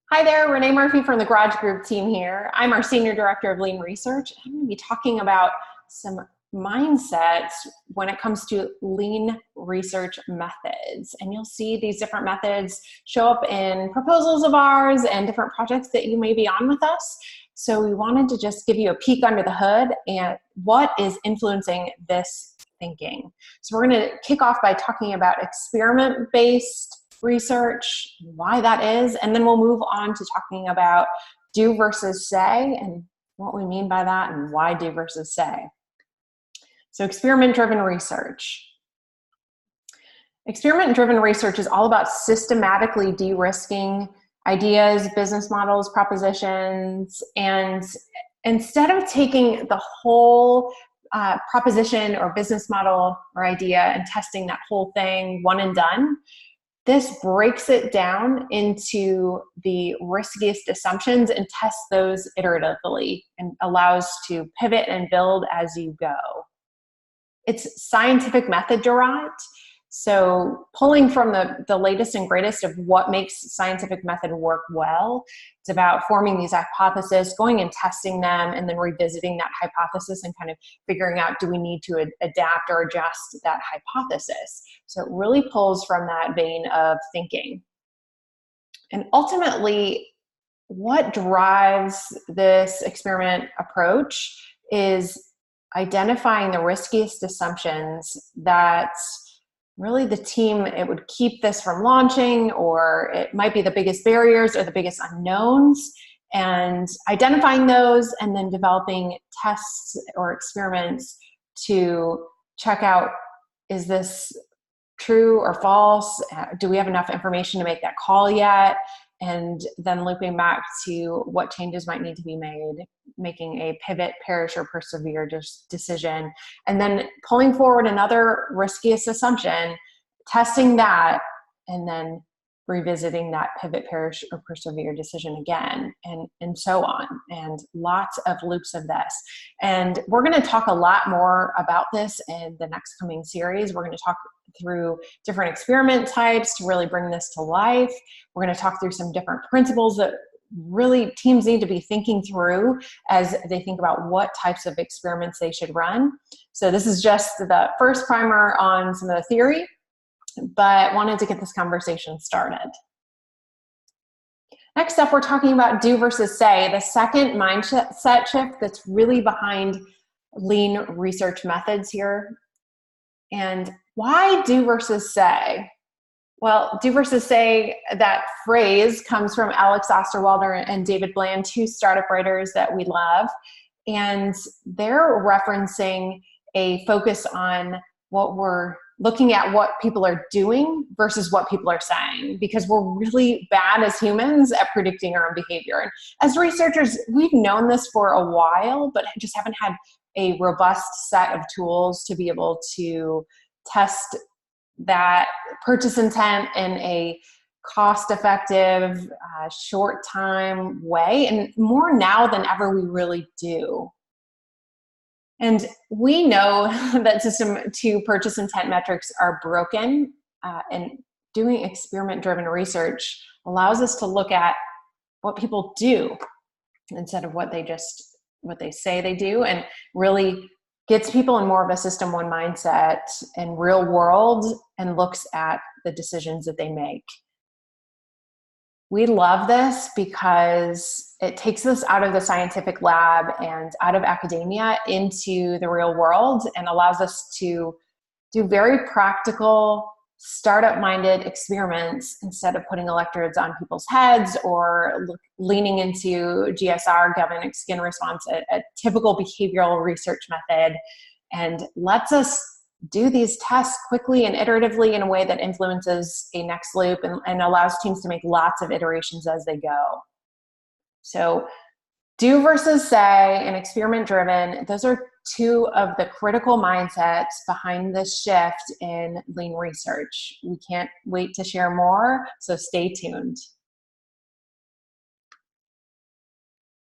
Hi there, Renee Murphy from the Garage Group team here. I'm our Senior Director of Lean Research. I'm going to be talking about some mindsets when it comes to lean research methods. And you'll see these different methods show up in proposals of ours and different projects that you may be on with us. So we wanted to just give you a peek under the hood and what is influencing this thinking. So we're going to kick off by talking about experiment-based research, why that is, and then we'll move on to talking about do versus say and what we mean by that and why do versus say. So experiment-driven research. Experiment-driven research is all about systematically de-risking ideas, business models, propositions, and instead of taking the whole proposition or business model or idea and testing that whole thing one and done, this breaks it down into the riskiest assumptions and tests those iteratively and allows to pivot and build as you go. It's scientific method derived, so pulling from the latest and greatest of what makes scientific method work well. It's about forming these hypotheses, going and testing them, and then revisiting that hypothesis and kind of figuring out, do we need to adapt or adjust that hypothesis? So it really pulls from that vein of thinking. And ultimately, what drives this experiment approach is identifying the riskiest assumptions that really the team, it would keep this from launching, or it might be the biggest barriers or the biggest unknowns, and identifying those and then developing tests or experiments to check out, is this true or false? Do we have enough information to make that call yet? And then looping back to what changes might need to be made, making a pivot, perish, or persevere decision, and then pulling forward another riskiest assumption, testing that, and then revisiting that pivot, perish, or persevere decision again, and so on. And lots of loops of this. And we're going to talk a lot more about this in the next coming series. We're going to talk through different experiment types to really bring this to life. We're going to talk through some different principles that really teams need to be thinking through as they think about what types of experiments they should run. So this is just the first primer on some of the theory, but wanted to get this conversation started. Next up, we're talking about do versus say, the second mindset shift that's really behind lean research methods here. And why do versus say? Well, do versus say, that phrase comes from Alex Osterwalder and David Bland, two startup writers that we love. And they're referencing a focus on what we're looking at, what people are doing versus what people are saying, because we're really bad as humans at predicting our own behavior. And as researchers, we've known this for a while, but just haven't had a robust set of tools to be able to test that purchase intent in a cost-effective, short time way, and more now than ever we really do. And we know that System 2 purchase intent metrics are broken, and doing experiment-driven research allows us to look at what people do instead of what they say they do, and really gets people in more of a System 1 mindset and real world, and looks at the decisions that they make. We love this because it takes us out of the scientific lab and out of academia into the real world, and allows us to do very practical, startup-minded experiments instead of putting electrodes on people's heads or leaning into GSR, galvanic skin response, a typical behavioral research method, and lets us do these tests quickly and iteratively in a way that influences a next loop and allows teams to make lots of iterations as they go. So do versus say and experiment-driven, those are two of the critical mindsets behind this shift in lean research. We can't wait to share more, so stay tuned.